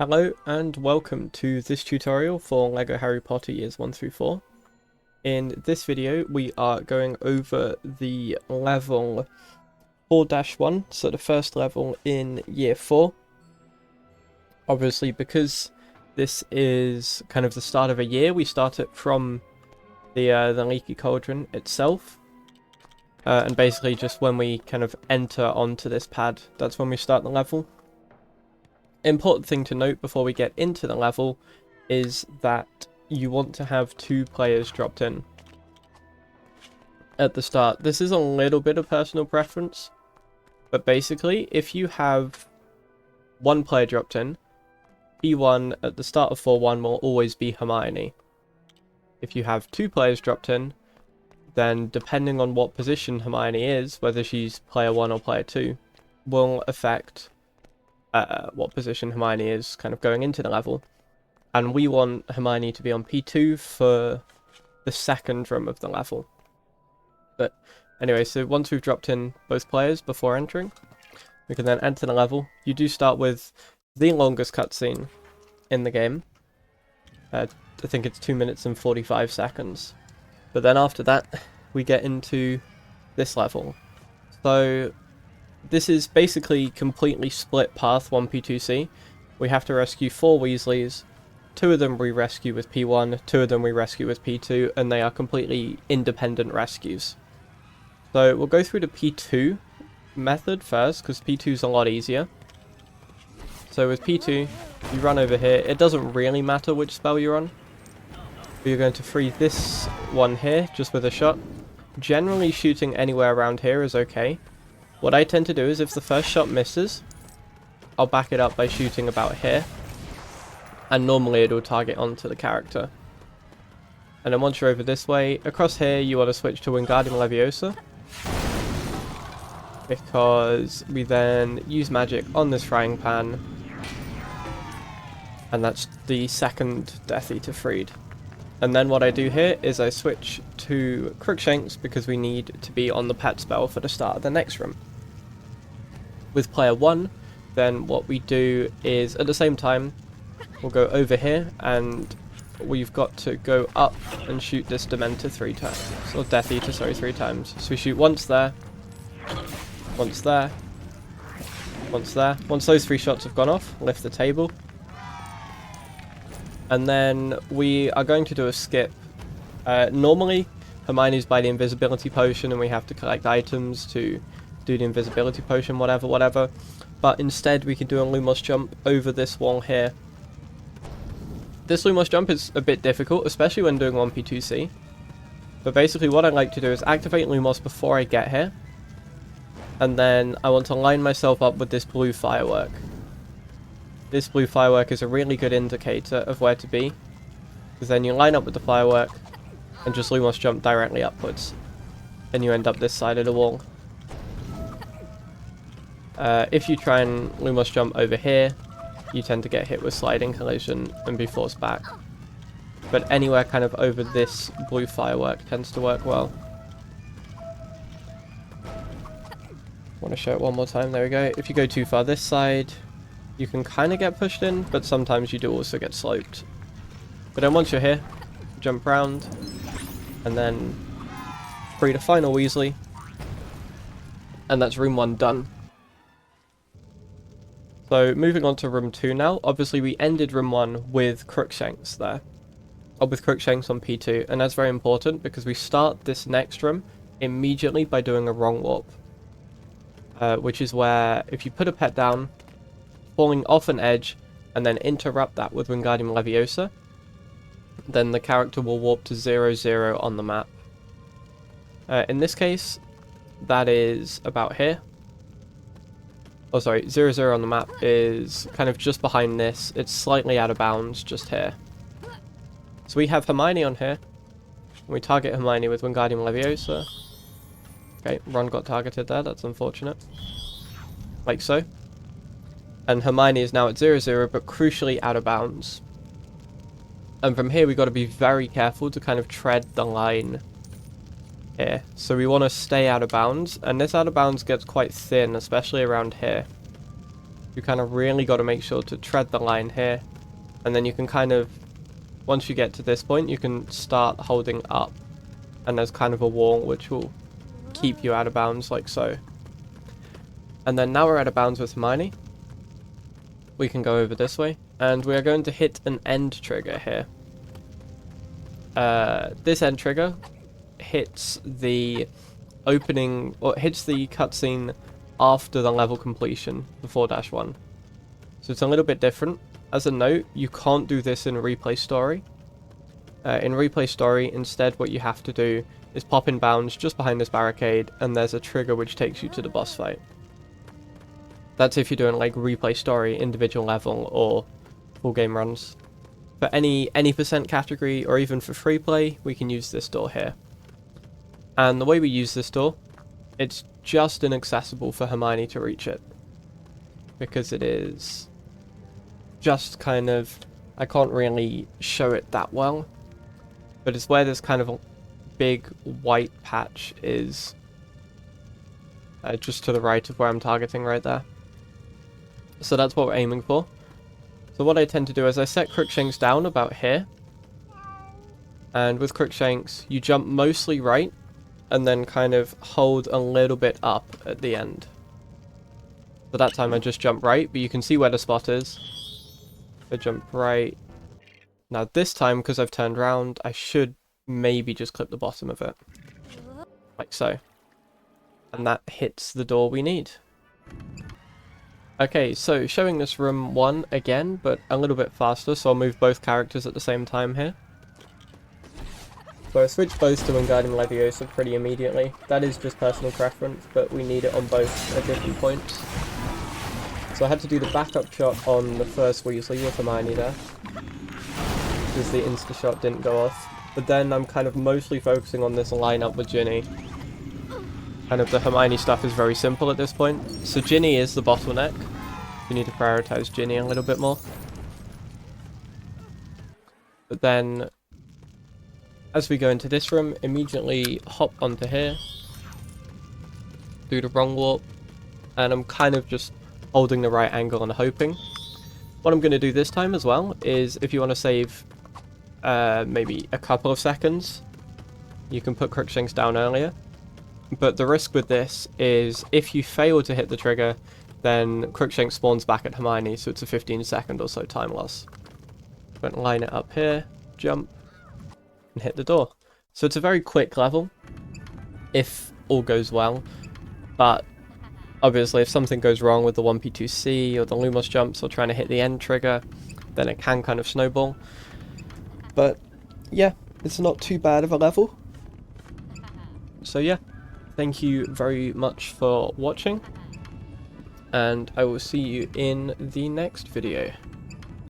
Hello and welcome to this tutorial for LEGO Harry Potter Years 1 through 4. In this video we are going over the level 4-1, so the first level in Year 4. Obviously because this is kind of the start of a year, we start it from the Leaky Cauldron itself. And basically just when we kind of enter onto this pad, that's when we start the level. Important thing to note before we get into the level is that you want to have 2 players dropped in at the start. This is a little bit of personal preference, but basically if you have 1 player dropped in, P1 at the start of 4-1 will always be Hermione. If you have 2 players dropped in, then depending on what position Hermione is, whether she's player 1 or player 2, will affect what position Hermione is kind of going into the level. And we want Hermione to be on P2 for the second room of the level. But anyway, so once we've dropped in both players before entering, we can then enter the level. You do start with the longest cutscene in the game. I think it's 2 minutes and 45 seconds. But then after that, we get into this level. So this is basically completely split path 1P2C. We have to rescue 4 Weasleys. 2 of them we rescue with P1, 2 of them we rescue with P2, and they are completely independent rescues. So we'll go through the P2 method first, because P2 is a lot easier. So with P2, you run over here. It doesn't really matter which spell you're on. But you're going to free this one here, just with a shot. Generally shooting anywhere around here is okay. What I tend to do is if the first shot misses, I'll back it up by shooting about here. And normally it'll target onto the character. And then once you're over this way, across here you want to switch to Wingardium Leviosa. Because we then use magic on this frying pan. And that's the second Death Eater freed. And then what I do here is I switch to Crookshanks because we need to be on the pet spell for the start of the next room. With player 1, then what we do is at the same time, we'll go over here and we've got to go up and shoot this Dementor 3 times. Or Death Eater, sorry, 3 times. So we shoot once there, once there, once there. Once those 3 shots have gone off, lift the table. And then we are going to do a skip. Normally, Hermione's by the invisibility potion and we have to collect items to do the invisibility potion, whatever. But instead, we can do a Lumos jump over this wall here. This Lumos jump is a bit difficult, especially when doing 1P2C. But basically, what I like to do is activate Lumos before I get here. And then I want to line myself up with this blue firework. This blue firework is a really good indicator of where to be, because then you line up with the firework and just Lumos jump directly upwards, and you end up this side of the wall. If you try and Lumos jump over here, you tend to get hit with sliding collision and be forced back. But anywhere kind of over this blue firework tends to work well. Want to show it one more time, there we go. If you go too far this side, you can kind of get pushed in, but sometimes you do also get sloped. But then once you're here, jump round, and then free the final Weasley. And that's room 1 done. So moving on to room 2 now. Obviously we ended room 1 with Crookshanks there. Or with Crookshanks on P2, and that's very important because we start this next room immediately by doing a wrong warp. Which is where if you put a pet down, falling off an edge, and then interrupt that with Wingardium Leviosa, then the character will warp to 0-0 on the map. In this case, that is about here. Oh sorry, 0-0 on the map is kind of just behind this. It's slightly out of bounds, just here. So we have Hermione on here. And we target Hermione with Wingardium Leviosa. Okay, Ron got targeted there, that's unfortunate. Like so. And Hermione is now at 0-0, but crucially out of bounds. And from here, we've got to be very careful to kind of tread the line here. So we want to stay out of bounds, and this out of bounds gets quite thin, especially around here. You kind of really got to make sure to tread the line here. And then you can kind of, once you get to this point, you can start holding up. And there's kind of a wall which will keep you out of bounds like so. And then now we're out of bounds with Hermione. We can go over this way. And we are going to hit an end trigger here. This end trigger hits the opening, or hits the cutscene after the level completion, the 4-1. So it's a little bit different. As a note, you can't do this in Replay Story. In Replay Story, instead what you have to do is pop in bounds just behind this barricade, and there's a trigger which takes you to the boss fight. That's if you're doing like Replay Story, individual level, or full game runs. For any percent category, or even for free play, we can use this door here. And the way we use this door, it's just inaccessible for Hermione to reach it. Because it is just kind of, I can't really show it that well. But it's where this kind of a big white patch is. Just to the right of where I'm targeting right there. So that's what we're aiming for. So what I tend to do is I set Crookshanks down about here. And with Crookshanks, you jump mostly right. And then kind of hold a little bit up at the end. So that time I just jump right, but you can see where the spot is. I jump right. Now this time, because I've turned around, I should maybe just clip the bottom of it. Like so. And that hits the door we need. Okay, so showing this room 1 again, but a little bit faster, so I'll move both characters at the same time here. So I switched both to Wingardium Leviosa pretty immediately. That is just personal preference, but we need it on both at different points. So I had to do the backup shot on the first Weasley with Hermione there, because the insta-shot didn't go off. But then I'm kind of mostly focusing on this lineup with Ginny. Kind of the Hermione stuff is very simple at this point. So Ginny is the bottleneck. You need to prioritize Ginny a little bit more. But then, as we go into this room, immediately hop onto here. Do the wrong warp. And I'm kind of just holding the right angle and hoping. What I'm going to do this time as well is, if you want to save maybe a couple of seconds, you can put Crookshanks down earlier. But the risk with this is, if you fail to hit the trigger, then Crookshanks spawns back at Hermione, so it's a 15-second or so time loss. But line it up here, jump, and hit the door. So it's a very quick level, if all goes well. But obviously, if something goes wrong with the 1P2C or the Lumos jumps or trying to hit the end trigger, then it can kind of snowball. But yeah, it's not too bad of a level. So yeah. Thank you very much for watching, and I will see you in the next video.